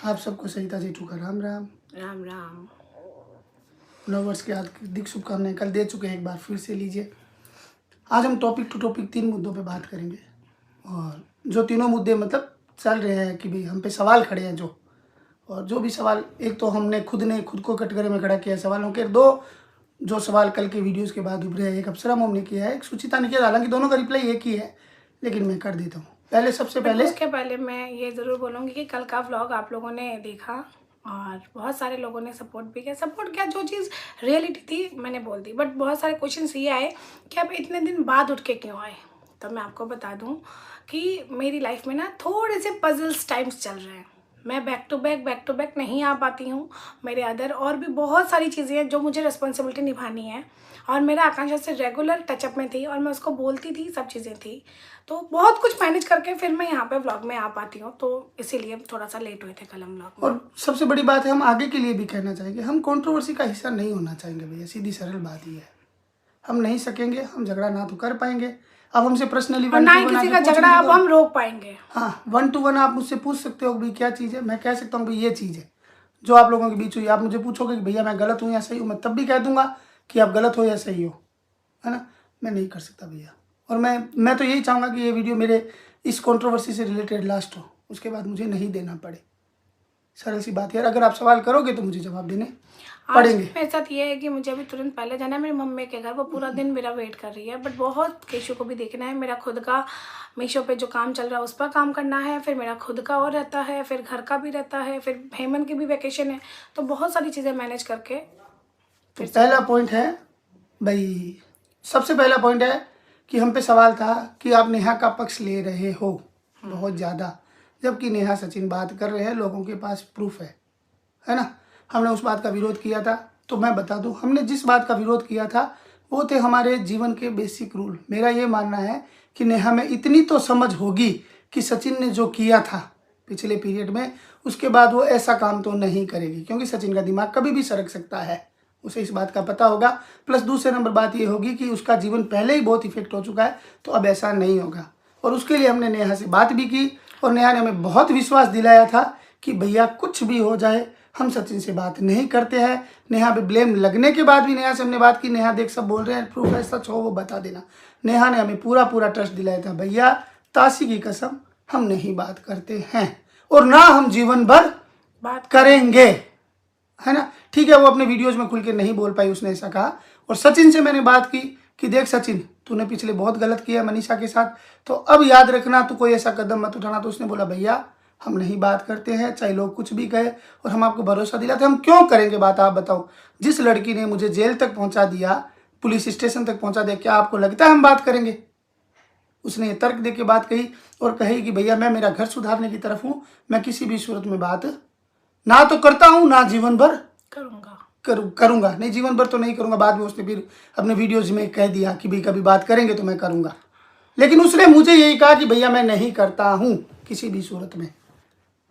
आप सबको सहिता जेठू का राम राम। राम राम। नववर्ष की हार्दिक शुभकामनाएं कल दे चुके हैं, एक बार फिर से लीजिए। आज हम टॉपिक टू टॉपिक 3 मुद्दों पे बात करेंगे, और जो तीनों मुद्दे मतलब चल रहे हैं कि भाई हम पे सवाल खड़े हैं और जो भी सवाल, एक तो हमने खुद को कटघरे में खड़ा किया सवालों के, दो जो सवाल कल के वीडियोस के बाद उभरे हैं, एक अप्सरा मोम ने किया है, एक सुचिता ने किया। हालांकि दोनों का रिप्लाई एक ही है, लेकिन मैं कर देता हूँ। सबसे पहले उसके पहले मैं ये ज़रूर बोलूँगी कि कल का व्लॉग आप लोगों ने देखा और बहुत सारे लोगों ने सपोर्ट भी किया। सपोर्ट क्या, जो चीज़ रियलिटी थी मैंने बोल दी, बट बहुत सारे क्वेश्चंस ये आए कि आप इतने दिन बाद उठ के क्यों आए। तो मैं आपको बता दूं कि मेरी लाइफ में ना थोड़े से पजल्स टाइम्स चल रहे हैं। मैं बैक टू बैक नहीं आ पाती हूँ। मेरे अदर और भी बहुत सारी चीज़ें हैं जो मुझे रिस्पॉन्सिबिलिटी निभानी है, और मेरा आकांक्षा से रेगुलर टचअप में थी और मैं उसको बोलती थी, सब चीज़ें थी। तो बहुत कुछ मैनेज करके फिर मैं यहाँ पे व्लॉग में आ पाती हूँ, तो इसीलिए थोड़ा सा लेट हुए थे कल हम व्लॉग में। और सबसे बड़ी बात है, हम आगे के लिए भी कहना चाहेंगे, हम कंट्रोवर्सी का हिस्सा नहीं होना चाहेंगे भैया। सीधी सरल बात ही है, हम नहीं सकेंगे, हम झगड़ा ना तो कर पाएंगे। अब हमसे पर्सनली और ना ही किसी का झगड़ा अब हम रोक पाएंगे। हाँ, 1 to 1 आप मुझसे पूछ सकते हो भाई क्या चीज़ है, मैं कह सकता हूँ भाई ये चीज़ है जो आप लोगों के बीच हुई। आप मुझे पूछोगे कि भैया मैं गलत हूँ या सही हूँ, मैं तब भी कह दूंगा कि आप गलत हो या सही हो, है ना। मैं नहीं कर सकता भैया, और मैं तो यही चाहूँगा कि ये वीडियो मेरे इस कंट्रोवर्सी से रिलेटेड लास्ट हो, उसके बाद मुझे नहीं देना पड़े। सरल सी बात यार, अगर आप सवाल करोगे तो मुझे जवाब देने पड़ेंगे। मेरे साथ ये है कि मुझे अभी तुरंत पहले जाना है मेरी मम्मी के घर। वो पूरा दिन मेरा वेट कर रही है, बट बहुत केशु को भी देखना है। मेरा खुद का मीशो पे जो काम चल रहा है उस पर काम करना है, फिर मेरा खुद का और रहता है, फिर घर का भी रहता है, फिर हेमंत की भी वैकेशन है, तो बहुत सारी चीज़ें मैनेज करके। तो पहला पॉइंट है भाई, सबसे पहला पॉइंट है कि हम पे सवाल था कि आप नेहा का पक्ष ले रहे हो बहुत ज़्यादा, जबकि नेहा सचिन बात कर रहे हैं, लोगों के पास प्रूफ है ना। हमने उस बात का विरोध किया था, तो मैं बता दूं, हमने जिस बात का विरोध किया था वो थे हमारे जीवन के बेसिक रूल। मेरा ये मानना है कि नेहा में इतनी तो समझ होगी कि सचिन ने जो किया था पिछले पीरियड में, उसके बाद वो ऐसा काम तो नहीं करेगी, क्योंकि सचिन का दिमाग कभी भी सरक सकता है, उसे इस बात का पता होगा। प्लस दूसरे नंबर बात ये होगी कि उसका जीवन पहले ही बहुत इफेक्ट हो चुका है, तो अब ऐसा नहीं होगा। और उसके लिए हमने नेहा से बात भी की, और नेहा ने हमें बहुत विश्वास दिलाया था कि भैया कुछ भी हो जाए हम सचिन से बात नहीं करते हैं। नेहा पे ब्लेम लगने के बाद भी नेहा से हमने बात की, नेहा देख सब बोल रहे हैं, प्रूफ है, सच हो वो बता देना। नेहा ने हमें पूरा ट्रस्ट दिलाया था, भैया ताशी की कसम हम नहीं बात करते हैं, और ना हम जीवन भर बात करेंगे, है ना। ठीक है, वो अपने वीडियोज में खुल के नहीं बोल पाई, उसने ऐसा कहा। और सचिन से मैंने बात की कि देख सचिन, तूने पिछले बहुत गलत किया मनीषा के साथ, तो अब याद रखना तू कोई ऐसा कदम मत उठाना। तो उसने बोला भैया हम नहीं बात करते हैं, चाहे लोग कुछ भी कहे, और हम आपको भरोसा दिलाते, हम क्यों करेंगे बात, आप बताओ। जिस लड़की ने मुझे जेल तक पहुंचा दिया, पुलिस स्टेशन तक पहुंचा दिया, क्या आपको लगता है हम बात करेंगे। उसने ये तर्क दे के बात कही, और कही कि भैया मैं मेरा घर सुधारने की तरफ हूँ, मैं किसी भी सूरत में बात ना तो करता हूँ, ना जीवन भर करूंगा। नहीं, जीवन भर तो नहीं करूंगा। बाद में उसने फिर अपने वीडियोज में कह दिया कि भाई कभी बात करेंगे तो मैं करूंगा, लेकिन उसने मुझे यही कहा कि भैया मैं नहीं करता हूं किसी भी सूरत में।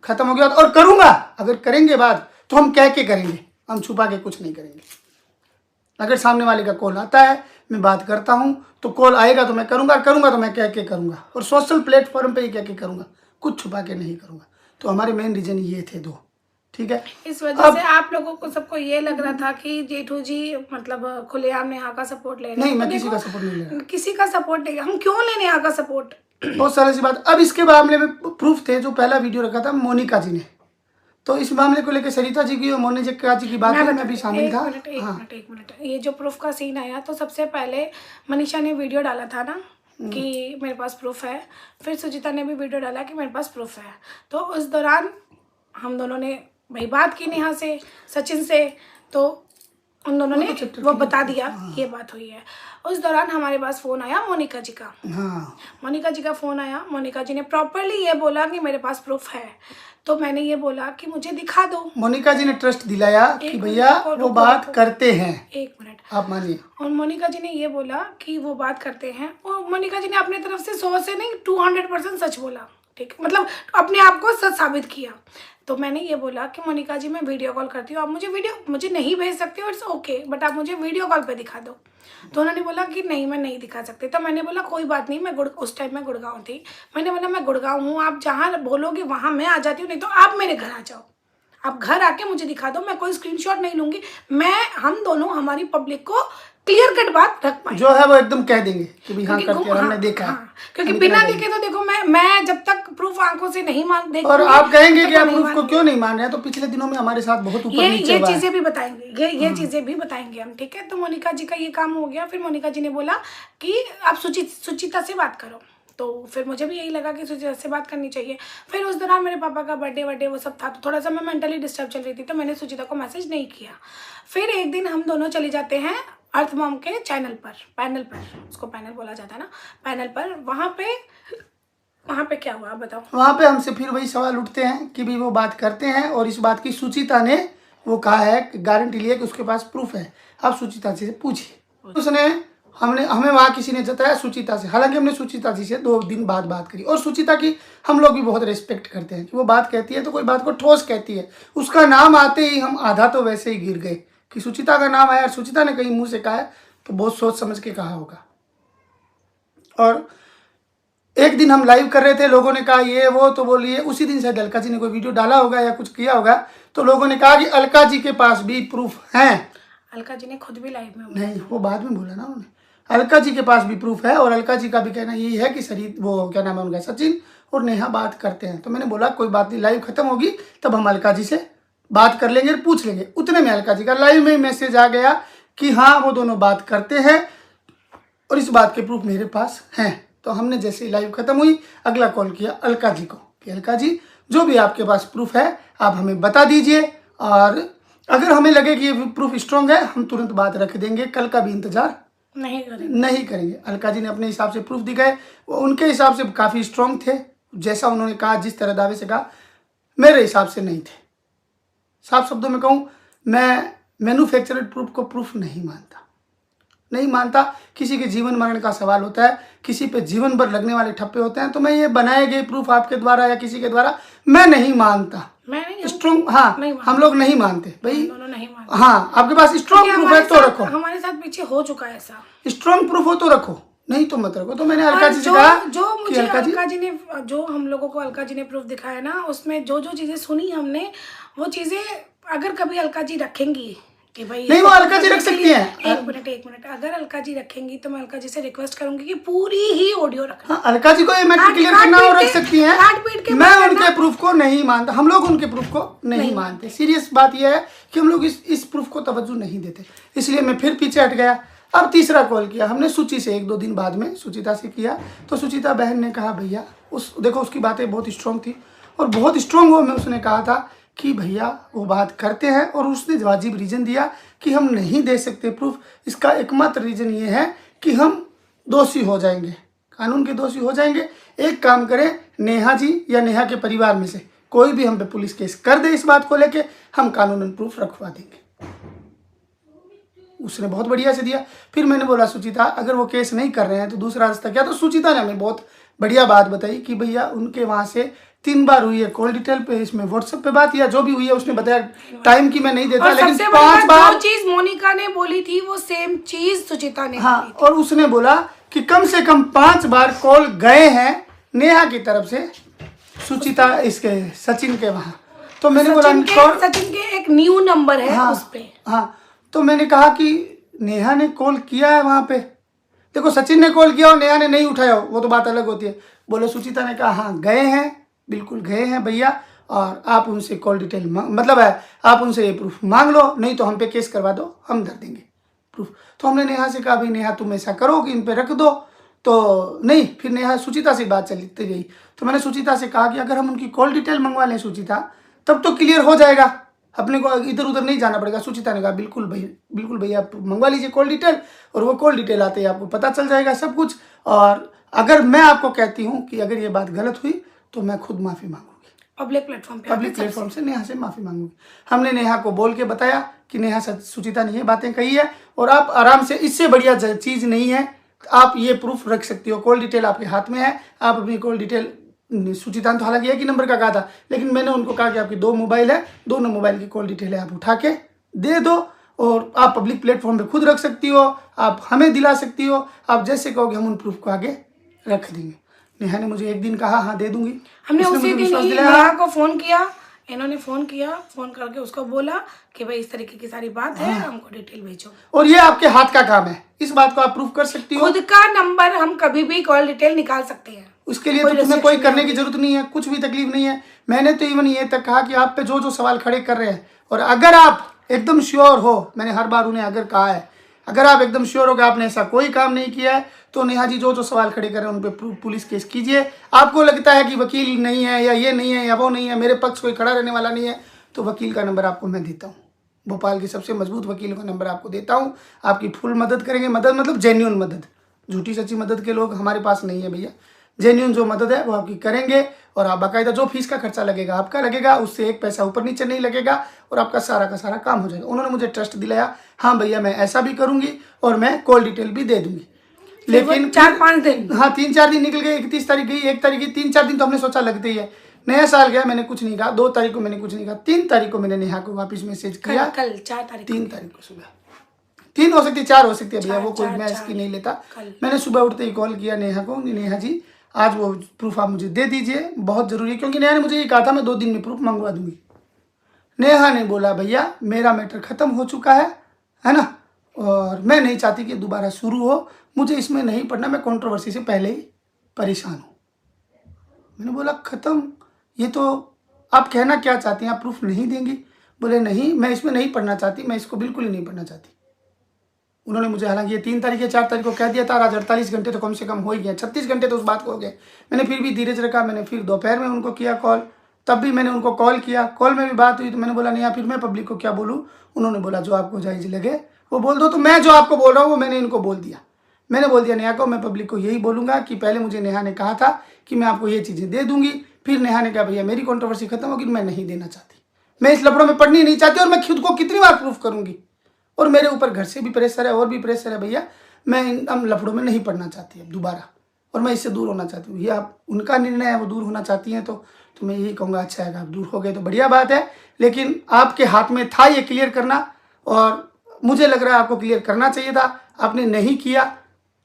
खत्म हो गया। और करूंगा, अगर करेंगे बात तो हम कह के करेंगे, हम छुपा के कुछ नहीं करेंगे। अगर सामने वाले का कॉल आता है, मैं बात करता हूं, तो कॉल आएगा तो मैं करूंगा तो मैं कह के करूंगा, और सोशल प्लेटफॉर्म पे ही कह के करूंगा, कुछ छुपा के नहीं करूंगा। तो हमारे मेन रीजन ये थे दो, ठीक है। इस वजह से आप लोगों को सबको ये लग रहा था कि जेठू जी मतलब खुलेआम नेहा का सपोर्ट ले रहे हैं। नहीं, मैं किसी का सपोर्ट नहीं ले रहा, किसी का सपोर्ट नहीं, हम क्यों ले नेहा का सपोर्ट। बहुत सारी सी बात। अब इसके मामले में प्रूफ थे, जो पहला वीडियो रखा था मोनिका जी ने, तो इस मामले को लेकर सरिता जी की और मोनिका जी की बात में भी शामिल था। एक मिनट, ये जो प्रूफ का सीन आया, तो सबसे पहले मनीषा ने वीडियो डाला था ना कि मेरे पास प्रूफ है, फिर सुचिता ने भी वीडियो डाला कि मेरे पास प्रूफ है। तो उस दौरान हम दोनों ने भाई बात की नेहा से, सचिन से, तो उन दोनों ने वो बता दिया ये बात हुई है। उस दौरान हमारे पास फोन आया मोनिका जी का। मोनिका जी का फोन आया, मोनिका जी ने प्रॉपरली ये बोला कि मेरे पास प्रूफ है, तो मैंने ये बोला कि मुझे दिखा दो। मोनिका जी ने ट्रस्ट दिलाया कि भैया वो बात करते हैं। एक मिनट, आप मानिए। और मोनिका जी ने ये बोला कि वो बात करते हैं, और मोनिका जी ने अपने तरफ से 100 से नहीं 200% सच बोला, ठीक है, मतलब अपने आप को सच साबित किया। तो मैंने ये बोला कि मोनिका जी मैं वीडियो कॉल करती हूँ, आप मुझे नहीं भेज सकते हो, इट्स ओके, बट आप मुझे वीडियो कॉल पे दिखा दो। तो उन्होंने बोला कि नहीं मैं नहीं दिखा सकती। तो मैंने बोला कोई बात नहीं, मैं उस टाइम मैं गुड़गांव थी, मैंने बोला मैं गुड़गांव हूँ, आप जहाँ बोलोगे वहाँ मैं आ जाती हूँ, नहीं तो आप मेरे घर आ जाओ। आप घर आके मुझे दिखा दो, मैं कोई स्क्रीनशॉट नहीं लूंगी, हम दोनों हमारी पब्लिक को क्लियर कट बात रख पाए जो है वो एकदम कह देंगे कि भाई हाँ करते हैं, हमने देखा है। हाँ, क्योंकि बिना देखे तो देखो मैं जब तक प्रूफ आंखों से नहीं मान देख, और आप कहेंगे कि आप प्रूफ को क्यों नहीं मान रहे हैं, तो पिछले दिनों में हमारे साथ बहुत ऊपर नीचे हुआ है। ये चीजें भी बताएंगे, ये चीजें भी बताएंगे हम, ठीक है। तो मोनिका जी का ये काम हो गया। फिर मोनिका जी ने बोला कि आप सुचिता से बात करो, तो फिर मुझे भी यही लगा कि सुचिता से बात करनी चाहिए। फिर उस दौरान मेरे पापा का बर्थडे वो सब था, तो थोड़ा सा मैं मेंटली डिस्टर्ब चल रही थी, तो मैंने सुचिता को मैसेज नहीं किया। फिर एक दिन हम दोनों चले जाते हैं अर्थ मॉम के चैनल पर, पैनल पर, उसको पैनल बोला जाता है ना, पैनल पर। वहाँ पे क्या हुआ आप बताओ। वहाँ पे हमसे फिर वही सवाल उठते हैं कि भी वो बात करते हैं, और इस बात की सुचिता ने वो कहा है, गारंटी लिया कि उसके पास प्रूफ है। आप सुचिता से पूछिए। उसने हमें वहाँ किसी ने जताया सुचिता से, हालांकि हमने सुचिता जी से 2 दिन बाद बात करी, और सुचिता की हम लोग भी बहुत रिस्पेक्ट करते हैं कि वो बात कहती है तो कोई बात को ठोस कहती है। उसका नाम आते ही हम आधा तो वैसे ही गिर गए कि सुचिता का नाम आया, सुचिता ने कहीं मुंह से कहा है तो बहुत सोच समझ के कहा होगा। और एक दिन हम लाइव कर रहे थे, लोगों ने कहा ये वो, तो बोलिए उसी दिन शायद अलका जी ने कोई वीडियो डाला होगा या कुछ किया होगा, तो लोगों ने कहा कि अलका जी के पास भी प्रूफ है। अलका जी ने खुद भी लाइव में नहीं, वो बाद में बोला ना उन्होंने, अलका जी के पास भी प्रूफ है, और अलका जी का भी कहना यही है कि शरीर वो क्या नाम है उनका, सचिन और नेहा बात करते हैं। तो मैंने बोला कोई बात नहीं, लाइव खत्म होगी तब हम अलका जी से बात कर लेंगे, पूछ लेंगे। उतने में अलका जी का लाइव में मैसेज आ गया कि हाँ वो दोनों बात करते हैं और इस बात के प्रूफ मेरे पास हैं। तो हमने जैसे ही लाइव खत्म हुई अगला कॉल किया अलका जी को कि अलका जी जो भी आपके पास प्रूफ है आप हमें बता दीजिए, और अगर हमें लगे कि ये प्रूफ स्ट्रांग है हम तुरंत बात रख देंगे, कल का भी इंतजार नहीं करेंगे। अलका जी ने अपने हिसाब से प्रूफ दिखाए, वो उनके हिसाब से काफ़ी स्ट्रांग थे, जैसा उन्होंने कहा, जिस तरह दावे से कहा, मेरे हिसाब से नहीं थे। साफ शब्दों में कहूँ, मैं मैन्युफैक्चर्ड प्रूफ को प्रूफ नहीं मानता। किसी के जीवन मरण का सवाल होता है, किसी पे जीवन भर लगने वाले ठप्पे होते हैं, तो मैं ये बनाए गए प्रूफ आपके द्वारा या किसी के द्वारा मैं नहीं मानता। स्ट्रॉन्ग, हाँ हम लोग नहीं मानते भाई, हाँ आपके पास स्ट्रॉन्ग प्रूफ है तो रखो। हमारे साथ पीछे हो चुका है ऐसा, स्ट्रॉन्ग प्रूफ हो तो रखो, नहीं तो मत रखो। तो मैंने अलका जी से कहा जो मुझे अलका जी ने, जो हम लोगों को अलका जी ने प्रूफ दिखाया ना, उसमें जो चीजें सुनी हमने, वो चीजें अगर कभी अलका जी रखेंगी कि भाई नहीं, वो अलका जी रख सकती हैं। एक मिनट, अगर अलका जी रखेंगी तो मैं अलका जी से रिक्वेस्ट करूंगी कि पूरी ही ऑडियो रखना। हाँ, अलका जी को ये मैटर क्लियर करना और रख सकती हैं। मैं उनके प्रूफ को नहीं मानता, हम लोग उनके प्रूफ को नहीं मानते। सीरियस बात यह है कि हम लोग इस प्रूफ को तवज्जो नहीं देते, इसलिए मैं फिर पीछे हट गया। अब तीसरा कॉल किया हमने सुचि से, 1-2 दिन बाद में सुचिता से किया, तो सुचिता बहन ने कहा भैया देखो उसकी बातें बहुत स्ट्रांग थी, और बहुत स्ट्रांग में उसने कहा था कि भैया वो बात करते हैं, और उसने वाजिब रीज़न दिया कि हम नहीं दे सकते प्रूफ। इसका एकमात्र रीज़न ये है कि हम दोषी हो जाएंगे, कानून के दोषी हो जाएंगे। एक काम करें, नेहा जी या नेहा के परिवार में से कोई भी हम पे पुलिस केस कर दे इस बात को लेके, हम कानूनन प्रूफ रखवा देंगे। उसने बहुत बढ़िया से दिया। फिर मैंने बोला सुचिता अगर वो केस नहीं कर रहे हैं तो दूसरा रास्ता क्या, तो सुचिता ने हमें बहुत बढ़िया बात बताई कि भैया उनके वहाँ से 3 बार हुई है कॉल डिटेल पे, इसमें व्हाट्सएप पे बात या जो भी हुई है, उसने बताया टाइम की मैं नहीं देता, लेकिन 5 बार जो चीज मोनिका ने बोली थी वो सेम चीज सुचिता ने हाँ बोली थी। और उसने बोला कि कम से कम 5 बार कॉल गए हैं नेहा की तरफ से सुचिता इसके सचिन के वहाँ। तो मैंने बोला सचिन के एक न्यू नंबर है हाँ, उस पे हाँ, तो मैंने कहा कि नेहा ने कॉल किया है वहाँ पे, देखो सचिन ने कॉल किया और नेहा ने नहीं उठाया वो तो बात अलग होती है। बोले सुचिता ने कहा हाँ गए हैं, बिल्कुल गए हैं भैया, और आप उनसे कॉल डिटेल मतलब है आप उनसे ये प्रूफ मांग लो, नहीं तो हम पे केस करवा दो, हम धर देंगे प्रूफ। तो हमने नेहा से कहा भाई नेहा तुम ऐसा करो कि इन पे रख दो, तो नहीं, फिर नेहा सुचिता से बात चलती गई। तो मैंने सुचिता से कहा कि अगर हम उनकी कॉल डिटेल मंगवा लें सुचिता, तब तो क्लियर हो जाएगा, अपने को इधर उधर नहीं जाना पड़ेगा। सुचिता ने कहा बिल्कुल भैया आप मंगवा लीजिए कॉल डिटेल, और वो कॉल डिटेल आते ही आपको पता चल जाएगा सब कुछ। और अगर मैं आपको कहती हूँ कि अगर ये बात गलत हुई तो मैं खुद माफ़ी मांगूंगी, पब्लिक प्लेटफॉर्म से नेहा से माफ़ी मांगूंगी। हमने नेहा को बोल के बताया कि नेहा सुचिता ने ये बातें कही है, और आप आराम से, इससे बढ़िया चीज़ नहीं है, आप ये प्रूफ रख सकती हो, कॉल डिटेल आपके हाथ में है, आप अपनी कॉल डिटेल, सुचिता ने तो हालांकि एक ही नंबर का कहा था, लेकिन मैंने उनको कहा कि आपकी 2 मोबाइल है, दोनों मोबाइल की कॉल डिटेल है, आप उठा के दे दो, और आप पब्लिक प्लेटफॉर्म पे खुद रख सकती हो, आप हमें दिला सकती हो, आप जैसे कहोगे हम उन प्रूफ को आगे रख देंगे। नेहा ने मुझे एक दिन कहा हाँ दे दूंगी, हमने उसी दिन ही नेहा को फोन किया इन्होंने फ़ोन किया, फ़ोन करके उसको बोला कि भाई इस तरीके की सारी बात है, हमको डिटेल भेजो। और ये आपके हाथ का काम है, इस बात को आप प्रूफ कर सकती हो। खुद का नंबर हम कभी भी कॉल डिटेल निकाल सकते हैं, उसके लिए तो तुम्हें कोई करने की जरूरत नहीं है, कुछ भी तकलीफ नहीं है। मैंने तो इवन ये तक कहा कि आप पे जो जो सवाल खड़े कर रहे हैं, और अगर आप एकदम श्योर हो, मैंने हर बार उन्हें अगर कहा है, अगर आप एकदम श्योर हो कि आपने ऐसा कोई काम नहीं किया है, तो नेहा जी जो जो सवाल खड़े कर रहे हैं उन पर पुलिस केस कीजिए। आपको लगता है कि वकील नहीं है या ये नहीं है या वो नहीं है, मेरे पक्ष कोई खड़ा रहने वाला नहीं है, तो वकील का नंबर आपको मैं देता हूँ, भोपाल के सबसे मजबूत वकील का नंबर आपको देता हूँ। आपकी फुल मदद करेंगे, मदद मतलब जेन्युइन मदद, झूठी सच्ची मदद के लोग हमारे पास नहीं है भैया। जेन्युइन जो मदद है वो आपकी करेंगे, और आप बाकायदा जो फीस का खर्चा लगेगा आपका लगेगा, उससे एक पैसा ऊपर नीचे नहीं लगेगा, और आपका सारा का सारा काम हो जाएगा। उन्होंने मुझे ट्रस्ट दिलाया, हाँ भैया मैं ऐसा भी करूंगी और मैं कॉल डिटेल भी दे दूंगी। लेकिन 4-5 दिन, हाँ 3-4 दिन निकल गए, 31 तारीख गई, 1 तारीख गई, 3-4 दिन तो हमने सोचा लगते ही है। नया साल गया, मैंने कुछ नहीं कहा, 2 तारीख को मैंने कुछ नहीं कहा, 3 तारीख को मैंने नेहा को वापस मैसेज किया, कल 4 तारीख, 3 तारीख को सुबह, 3 हो सकती है 4 हो सकती है भैया, वो कोई मैं इसकी नहीं लेता। मैंने सुबह उठते ही कॉल किया नेहा को, नेहा जी आज वो प्रूफ आप मुझे दे दीजिए, बहुत ज़रूरी है, क्योंकि नेहा ने मुझे ये कहा था मैं 2 दिन में प्रूफ मंगवा दूंगी। नेहा ने बोला भैया मेरा मैटर ख़त्म हो चुका है ना, और मैं नहीं चाहती कि दोबारा शुरू हो, मुझे इसमें नहीं पढ़ना, मैं कंट्रोवर्सी से पहले ही परेशान हूँ। मैंने बोला ख़त्म, ये तो आप कहना क्या चाहती हैं, आप प्रूफ नहीं देंगी? बोले नहीं मैं इसमें नहीं पढ़ना चाहती, मैं इसको बिल्कुल ही नहीं पढ़ना चाहती। उन्होंने मुझे हालांकि ये 3 तारीख या 4 तारीख को कह दिया था, आज 48 घंटे तो कम से कम हो ही गए, 36 घंटे तो उस बात को हो गए। मैंने फिर भी धीरज रखा, मैंने फिर दोपहर में उनको किया कॉल, तब भी मैंने उनको कॉल किया, कॉल में भी बात हुई, तो मैंने बोला नहीं फिर मैं पब्लिक को क्या बोलूँ। उन्होंने बोला जो आपको जायज़ लगे वो बोल दो, तो मैं जो आपको बोल रहा हूँ वो मैंने इनको बोल दिया। मैंने बोल दिया नेहा को, मैं पब्लिक को यही बोलूँगा कि पहले मुझे नेहा ने कहा था कि मैं आपको ये चीज़ें दे दूँगी, फिर नेहा ने कहा भैया मेरी कंट्रोवर्सी खत्म होगी, मैं नहीं देना चाहती, मैं इस लफड़ों में पढ़नी नहीं चाहती, और मैं खुद को कितनी बार प्रूफ करूँगी, और मेरे ऊपर घर से भी प्रेशर है और भी प्रेशर है भैया, मैं इन लफड़ों में नहीं पढ़ना चाहती अब दोबारा, और मैं इससे दूर होना चाहती हूँ। ये आप उनका निर्णय है, वो दूर होना चाहती हैं तो मैं यही कहूँगा अच्छा है, आप दूर हो गए तो बढ़िया बात है, लेकिन आपके हाथ में था ये क्लियर करना, और मुझे लग रहा है आपको क्लियर करना चाहिए था, आपने नहीं किया।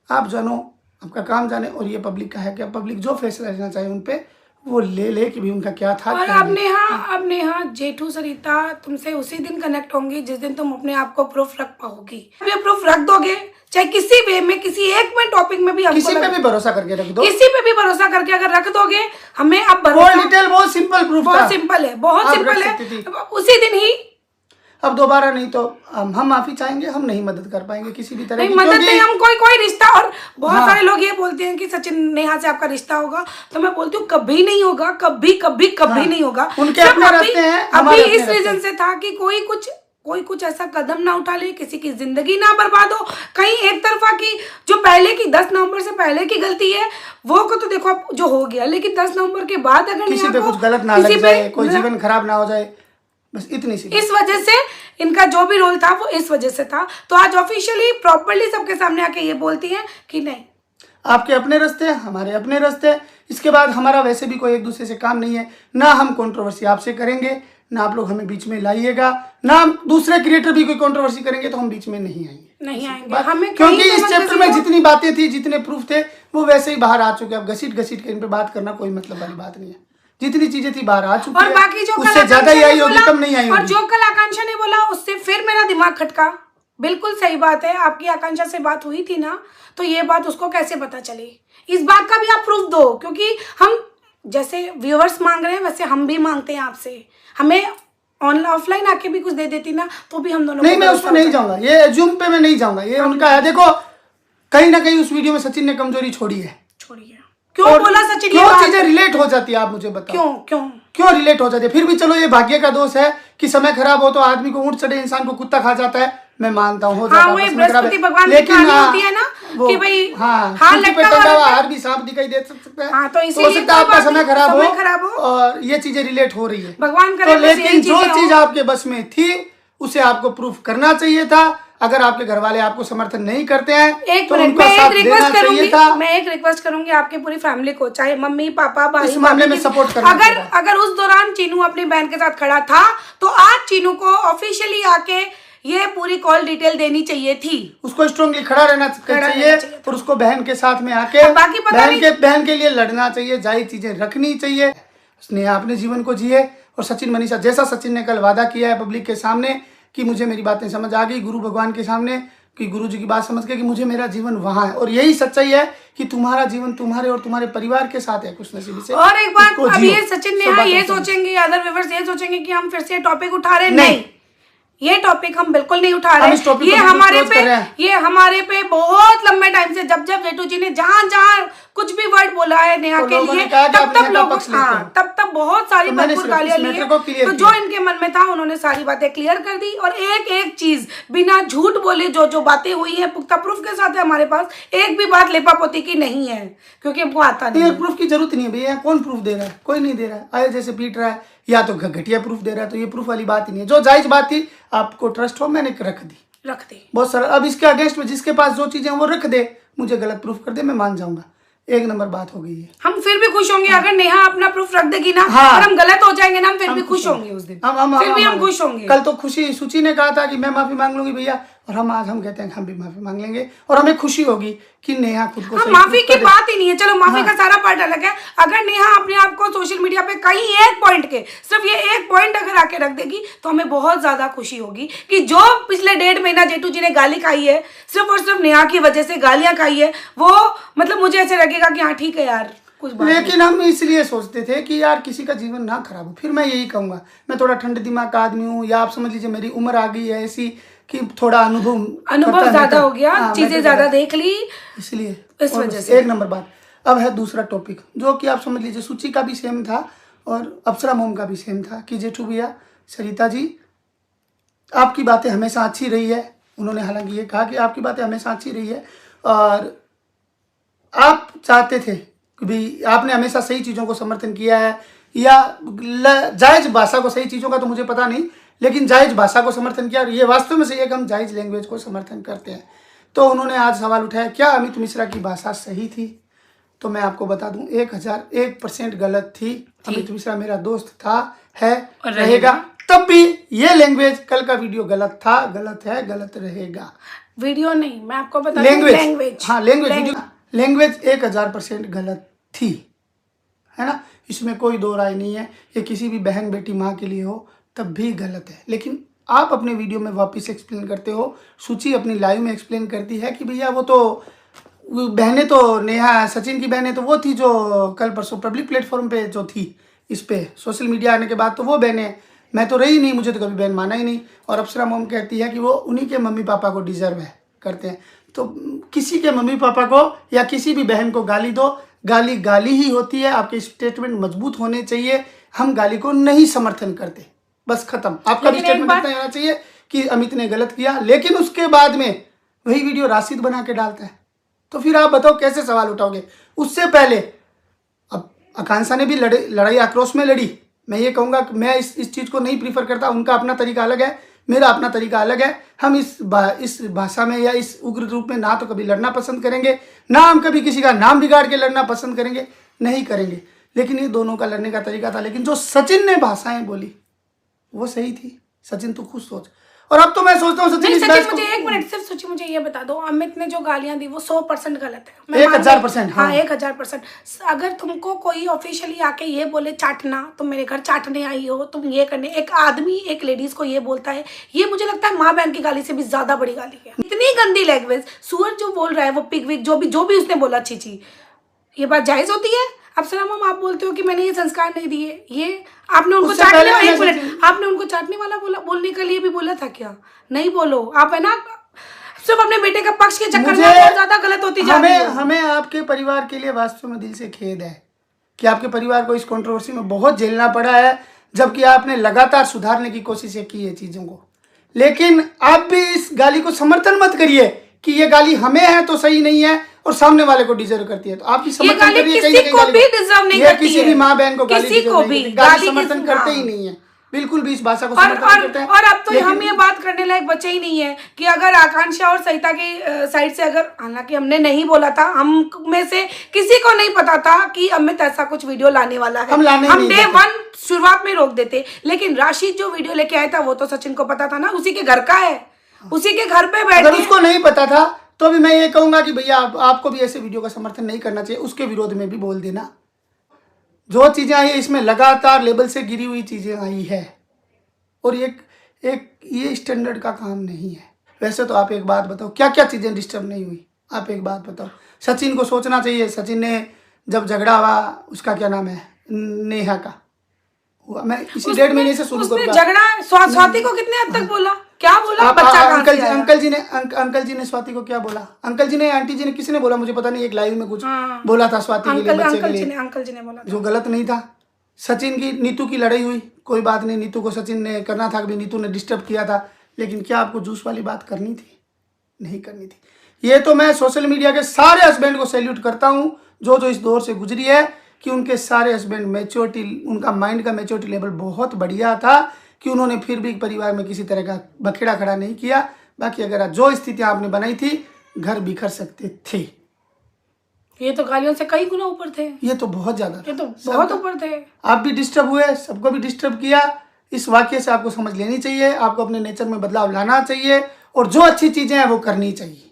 आप जानो, आपका काम जाने, और ये पब्लिक का है कि पब्लिक जो फैसला लेना चाहिए उन पे वो ले कि भी उनका क्या था। और अब नेहा जेठू सरिता तुमसे उसी दिन कनेक्ट होंगी जिस दिन तुम अपने आप को प्रूफ रख पाओगी। अब ये प्रूफ रख दोगे, चाहे किसी वे में, किसी एक में टॉपिक में भी, किसी पे भी भरोसा करके रख दो, किसी पे भी भरोसा करके अगर रख दोगे, हमें अब कॉल डिटेल बहुत सिंपल प्रूफ, बहुत सिंपल है, बहुत सिंपल है, उसी दिन ही। अब दोबारा नहीं तो हम माफी चाहेंगे, हम नहीं मदद कर पाएंगे किसी भी तरह नहीं, की, मदद नहीं, हम कोई रिश्ता, और बहुत हाँ। सारे लोग ये बोलते हैं कि सचिन नेहा से आपका रिश्ता होगा, तो मैं बोलती हूँ कभी नहीं होगा, कभी नहीं होगा। उनके अपने रास्ते हैं, अभी इस रीजन से था कि कोई कुछ ऐसा कदम ना उठा ले, किसी की जिंदगी ना बर्बाद हो, कहीं एक तरफा की जो पहले की 10 नवंबर से पहले की गलती है वो को तो देखो अब जो हो गया, लेकिन 10 नवंबर के बाद अगर किसी पे कुछ गलत ना लग जाए, कोई जीवन खराब ना हो जाए, बस इतनी सी, इस वजह से इनका जो भी रोल था वो इस वजह से था। तो आज ऑफिशियली प्रॉपर्ली सबके सामने आके ये बोलती हैं कि नहीं, आपके अपने रास्ते हैं, हमारे अपने रास्ते हैं, इसके बाद हमारा वैसे भी कोई एक दूसरे से काम नहीं है, ना हम कंट्रोवर्सी आपसे करेंगे, ना आप लोग हमें बीच में लाइएगा, ना हम दूसरे क्रिएटर भी कोई कंट्रोवर्सी करेंगे तो हम बीच में नहीं आएंगे, हमें क्योंकि इस चैप्टर में जितनी बातें थी, जितने प्रूफ थे वो वैसे ही बाहर आ चुके हैं। अब घसीट के इन पे बात करना कोई मतलब वाली बात नहीं है, जितनी चीजें थी बाहर आ चुकी और बाकी जो उससे ज्यादा ही आई होगी, कम नहीं आई होगी। और जो कल आकांक्षा ने बोला उससे फिर मेरा दिमाग खटका। बिल्कुल सही बात है, आपकी आकांक्षा से बात हुई थी ना, तो ये बात उसको कैसे पता चली, इस बात का भी आप प्रूफ दो, क्योंकि हम जैसे व्यूअर्स मांग रहे हैं वैसे हम भी मांगते हैं आपसे, हमें ऑनलाइन ऑफलाइन आके भी कुछ दे देती ना तो भी हम दोनों नहीं, मैं उसमें नहीं जाऊंगा, ये एज्यूम पे मैं नहीं जाऊंगा, ये उनका है। देखो कहीं ना कहीं उस वीडियो में सचिन ने कमजोरी छोड़ी है, क्यों बोला सचिन, क्यों चीजें रिलेट हो जाती है, आप मुझे बताओ क्यों रिलेट हो जाती है। फिर भी चलो ये भाग्य का दोष है कि समय खराब हो तो आदमी को ऊंट चढ़े इंसान को कुत्ता खा जाता है, मैं मानता हूँ, बृहस्पति भगवान की कहानी होती है ना कि भाई हाथ लटका हुआ हार भी सांप दिखाई दे सकता है, हाँ, तो हो सकता है आपका समय खराब हो और ये चीजें रिलेट हो रही है भगवान तो, लेकिन जो चीज आपके बस में थी उसे आपको प्रूफ करना चाहिए था। अगर आपके घर वाले आपको समर्थन नहीं करते हैं तो उनको साथ देना चाहिए था। मैं एक रिक्वेस्ट करूंगी आपकी पूरी फैमिली को, चाहे मम्मी पापा भाई, इस मामले में सपोर्ट करना अगर उस दौरान चीनू अपनी बहन के साथ खड़ा था तो आज चीनू को ऑफिशियली आके ये पूरी कॉल डिटेल देनी चाहिए थी, उसको स्ट्रांगली खड़ा रहना चाहिए और उसको बहन के साथ में आके बहन के लिए लड़ना चाहिए, जायज चीजें रखनी चाहिए। उसने अपने जीवन को जिए और सचिन मनीषा, जैसा सचिन ने कल वादा किया है पब्लिक के सामने कि मुझे मेरी बातें समझ आ गई, गुरु भगवान के सामने कि गुरु जी की बात समझ के कि मुझे मेरा जीवन वहाँ है, और यही सच्चाई है कि तुम्हारा जीवन तुम्हारे और तुम्हारे परिवार के साथ है खुश नसीबी से। और एक बात, इसको अब जियो। ये सचिन सब नेहा ये बातों से। सोचेंगे, अदर व्यूअर्स ये सोचेंगे कि हम फिर से टॉपिक उठा रहे हैं, नहीं। नहीं, ये टॉपिक हम बिल्कुल नहीं उठा हम रहे। इस टॉपिक ये को बिल्कुल हमारे close कर रहे हैं। ये हमारे पे बहुत लंबे टाइम से जब जेठू जी ने जहां जहां कुछ भी वर्ड बोला है नेहा तो के लोगों लिए, ने कहा कि आप तब नेहा तब का लोग, पक्ष लेते हाँ, हो। तब बहुत सारी तो मैंने भरपूर सिर्फ गालियां इस ली मैटर है। को clear तो जो किया। इनके मन में था उन्होंने सारी बातें क्लियर कर दी, और एक एक चीज बिना झूठ बोले जो जो बातें हुई है पुख्ता प्रूफ के साथ है हमारे पास, एक भी बात लेपापोती की नहीं है, क्योंकि हमको आता नहीं ये है। प्रूफ की जरूरत नहीं है भैया, कौन प्रूफ दे रहा है? कोई नहीं दे रहा है। आए जैसे पीट रहा है या तो घटिया प्रूफ दे रहा है, तो ये प्रूफ वाली बात ही नहीं है। जो जायज बात थी, आपको ट्रस्ट हो, मैंने रख दी, रख दे। बहुत सारा। अब इसके अगेंस्ट में जिसके पास जो चीजें हैं वो रख दे, मुझे गलत प्रूफ कर दे, मैं मान जाऊंगा। एक नंबर बात हो गई है। हम फिर भी खुश होंगे अगर नेहा अपना प्रूफ रख देगी ना, हाँ। और हम गलत हो जाएंगे ना, हम फिर भी खुश होंगे उस दिन, फिर भी हम खुश होंगे। कल तो खुशी सुची ने कहा था कि मैं माफी मांग लूंगी भैया, और हम कहते हैं कि हम भी माफी मांग लेंगे, और हमें खुशी होगी कि नेहा खुद को हाँ, सही माफी proof की कर दे। बात ही नहीं है, चलो माफी हाँ। का सारा पार्ट अलग है। अगर नेहा अपने आप को सोशल मीडिया पे कहीं एक पॉइंट के, सिर्फ ये एक पॉइंट अगर आके रख देगी तो हमें बहुत ज्यादा खुशी होगी कि जो पिछले 1.5 महीना जेठू जी ने गाली खाई है, सिर्फ और सिर्फ नेहा की वजह से गालियां खाई है, वो मतलब मुझे ऐसे लगेगा कि हाँ ठीक है यार, कुछ बात नहीं। लेकिन हम इसलिए सोचते थे कि यार किसी का जीवन ना खराब हो। फिर मैं यही कहूंगा, मैं थोड़ा ठंडे दिमाग का आदमी हूँ, या आप समझ लीजिए मेरी उम्र आ गई है ऐसी कि थोड़ा अनुभव करता ज्यादा रहता। हो गया, हाँ, चीजें मैं ज्यादा देख ली, इसलिए इस और वजह से। एक नंबर बात। अब है दूसरा टॉपिक, जो कि आप समझ लीजिए सूची का भी सेम था और अप्सरा मोम का भी सेम था कि जेठू भैया, सरिता जी, आपकी बातें हमेशा अच्छी रही है। उन्होंने हालांकि ये कहा कि आपकी बातें हमेशा अच्छी रही है, और आप चाहते थे कि भी आपने हमेशा सही चीज़ों को समर्थन किया है, या जायज भाषा को, सही चीज़ों का तो मुझे पता नहीं, लेकिन जायज भाषा को समर्थन किया, और ये वास्तव में से एक हम जायज लैंग्वेज को समर्थन करते हैं। तो उन्होंने आज सवाल उठाया, क्या अमित मिश्रा की भाषा सही थी? तो मैं आपको बता दूं, 1001% गलत थी। अमित मिश्रा मेरा दोस्त था, है और रहेगा। तब भी ये लैंग्वेज, कल का वीडियो गलत था, गलत है, गलत रहेगा। वीडियो नहीं, मैं आपको बता दूं, लैंग्वेज, हाँ लैंग्वेज 1000% गलत थी, है ना, इसमें कोई दो राय नहीं है। ये किसी भी बहन बेटी माँ के लिए हो तब भी गलत है। लेकिन आप अपने वीडियो में वापस एक्सप्लेन करते हो, सूची अपनी लाइव में एक्सप्लेन करती है कि भैया वो तो बहनें तो नेहा, सचिन की बहनें तो वो थी जो कल परसों पब्लिक प्लेटफॉर्म पे जो थी, इस पे सोशल मीडिया आने के बाद तो वो बहनें, मैं तो रही नहीं, मुझे तो कभी बहन माना ही नहीं। और अप्सरा मोम कहती है कि वो उन्हीं के मम्मी पापा को डिजर्व है करते हैं। तो किसी के मम्मी पापा को या किसी भी बहन को गाली दो, गाली गाली ही होती है। आपके स्टेटमेंट मजबूत होने चाहिए। हम गाली को नहीं समर्थन करते, बस खत्म। आपका भी स्टेटमेंट इतना होना चाहिए कि अमित ने गलत किया, लेकिन उसके बाद में वही वीडियो राशिद बना के डालता है, तो फिर आप बताओ कैसे सवाल उठाओगे? उससे पहले अब आकांक्षा ने भी लड़ाई आक्रोश में लड़ी। मैं ये कहूँगा कि मैं इस चीज़ को नहीं प्रीफर करता। उनका अपना तरीका अलग है, मेरा अपना तरीका अलग है। हम इस भाषा में या इस उग्र रूप में ना तो कभी लड़ना पसंद करेंगे, ना हम कभी किसी का नाम बिगाड़ के लड़ना पसंद करेंगे, नहीं करेंगे। लेकिन ये दोनों का लड़ने का तरीका था। लेकिन जो सचिन ने भाषाएं बोली वो सही थी। सचिन तो खुद सोच। और अब तो मैं सोचता हूँ सचिन, मुझे एक मिनट सिर्फ सोचिए, मुझे ये बता दो, अमित ने जो गालियां दी वो 100% गलत है। 1000%। हाँ 1000%। अगर तुमको कोई ऑफिशियली आके ये बोले चाटना, तुम मेरे घर चाटने आई हो, तुम ये करने, एक आदमी एक लेडीज को ये बोलता है, ये मुझे लगता है माँ बहन की गाली से भी ज्यादा बड़ी गाली है। इतनी गंदी लैंग्वेज, सुअर जो बोल रहा है, वो पिग विग जो भी उसने बोला, छी, ये बात जायज होती है? अप्सरा मैम, आप बोलते हो कि मैंने ये संस्कार नहीं दिए, ये आपने उनको चाटने वाला, एक मिनट, आपने उनको चाटने वाला बोलने के लिए भी बोला था क्या? नहीं बोलो आप, है ना, सिर्फ अपने बेटे का पक्ष के चक्कर में बहुत ज्यादा गलत होती जा रही है। हमें आपके परिवार के लिए वास्तव में दिल से खेद है कि आपके परिवार को इस कंट्रोवर्सी में बहुत झेलना पड़ा है, जबकि आपने लगातार सुधारने की कोशिशें की है चीजों को। लेकिन आप भी इस गाली को समर्थन मत करिए कि ये गाली हमें है तो सही नहीं है और सामने वाले को डिजर्व करती है। तो आपकी समर्थन करिए, किसी को भी डिजर्व नहीं करती है, किसी भी माँ बहन को किसी को भी गाली समर्थन करते ही नहीं है, बिल्कुल भी इस भाषा को समर्थन करते हैं। और अब तो हम ये बात करने लायक बचे ही नहीं है कि अगर आकांक्षा और सरिता की साइड से, अगर, हालांकि हमने नहीं बोला था, हम में से किसी को नहीं पता था कि अमित ऐसा कुछ वीडियो लाने वाला है, हम डे 1 शुरुआत में रोक देते। लेकिन राशिद जो वीडियो लेके आया था वो तो सचिन को पता था ना, उसी के घर का है, उसी के घर पे बैठ। अगर उसको नहीं पता था तो भी मैं ये कहूंगा कि भैया आपको भी ऐसे वीडियो का समर्थन नहीं करना चाहिए, उसके विरोध में भी बोल देना। जो चीजें आई है इसमें लगातार लेवल से गिरी हुई चीजें आई है, और ये स्टैंडर्ड का काम नहीं है। वैसे तो आप एक बात बताओ, क्या क्या चीजें डिस्टर्ब नहीं हुई? आप एक बात बताओ। सचिन को सोचना चाहिए, सचिन ने जब झगड़ा हुआ, उसका क्या नाम है, नेहा का हुआ, मैं इसी 1.5 महीने से शुरू उसने करूंगा। झगड़ा स्वाति को कितने हद तक बोला, क्या बोला? आप बच्चा कहाँ से आया? अंकल जी ने स्वाति को क्या बोला? अंकल जी ने, आंटी जी ने, किसी ने बोला मुझे पता नहीं, एक लाइव में कुछ हाँ। बोला था स्वाति के लिए, बच्चे के लिए, अंकल जी ने बोला था। जो गलत नहीं था। सचिन की नीतू की लड़ाई हुई, कोई बात नहीं, नीतू को सचिन ने करना था, नीतू ने डिस्टर्ब किया था, लेकिन क्या आपको जूस वाली बात करनी थी? नहीं करनी थी। ये तो मैं सोशल मीडिया के सारे हस्बैंड को सैल्यूट करता हूँ, जो इस दौर से गुजरी है, कि उनके सारे हस्बैंड मैच्योरिटी, उनका माइंड का मैच्योरिटी लेवल बहुत बढ़िया था, कि उन्होंने फिर भी परिवार में किसी तरह का बखेड़ा खड़ा नहीं किया। बाकी अगर जो स्थितियां आपने बनाई थी, घर बिखर सकते थे। ये तो गालियों से कई गुना ऊपर थे, ये तो बहुत ज्यादा, ये तो बहुत ऊपर थे। आप भी डिस्टर्ब हुए, सबको भी डिस्टर्ब किया। इस वाक्य से आपको समझ लेनी चाहिए, आपको अपने नेचर में बदलाव लाना चाहिए, और जो अच्छी चीजें हैं वो करनी चाहिए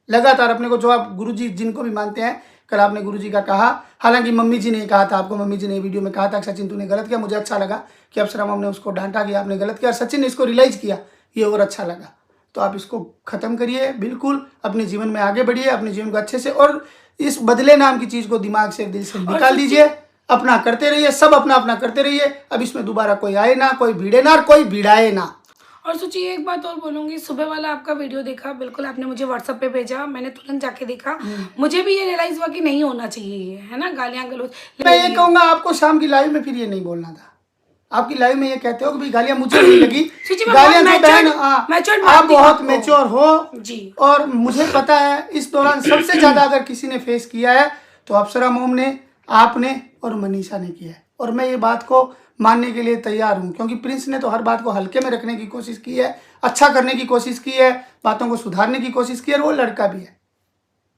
लगातार अपने को। जो आप गुरुजी जिनको भी मानते हैं, कल आपने गुरुजी का कहा, हालांकि मम्मी जी ने कहा था आपको, मम्मी जी ने वीडियो में कहा था कि सचिन तूने गलत किया। मुझे अच्छा लगा कि अप्सरा मैम ने उसको डांटा कि आपने गलत किया, और सचिन ने इसको रियलाइज किया, ये और अच्छा लगा। तो आप इसको खत्म करिए, बिल्कुल अपने जीवन में आगे बढ़िए, अपने जीवन को अच्छे से, और इस बदले नाम की चीज को दिमाग से, दिल से निकाल दीजिए। अपना करते रहिए, सब अपना अपना करते रहिए। अब इसमें दोबारा कोई आए ना, कोई भिड़े ना, कोई भिड़ाए ना। और सोचिए, एक बात और बोलूंगी, सुबह वाला आपका वीडियो देखा, बिल्कुल आपने मुझे व्हाट्सएप पे भेजा, मैंने तुरंत जाके देखा, मुझे भी ये रियलाइज हुआ कि नहीं होना चाहिए ये, है ना, गालियां गलौज। मैं ये कहूंगा आपको, शाम की लाइव में फिर ये नहीं बोलना था। आपकी लाइव में ये कहते हो कि भाई गालियां मुझे नहीं लगी, गालियां तो बहन, आप बहुत मैच्योर हो जी, और मुझे पता है इस दौरान सबसे ज्यादा अगर किसी ने फेस किया है तो अप्सरा मोम ने, आपने और मनीषा ने किया है। और मैं ये बात को मानने के लिए तैयार हूं, क्योंकि प्रिंस ने तो हर बात को हल्के में रखने की कोशिश की है, अच्छा करने की कोशिश की है, बातों को सुधारने की कोशिश की है, और वो लड़का भी है,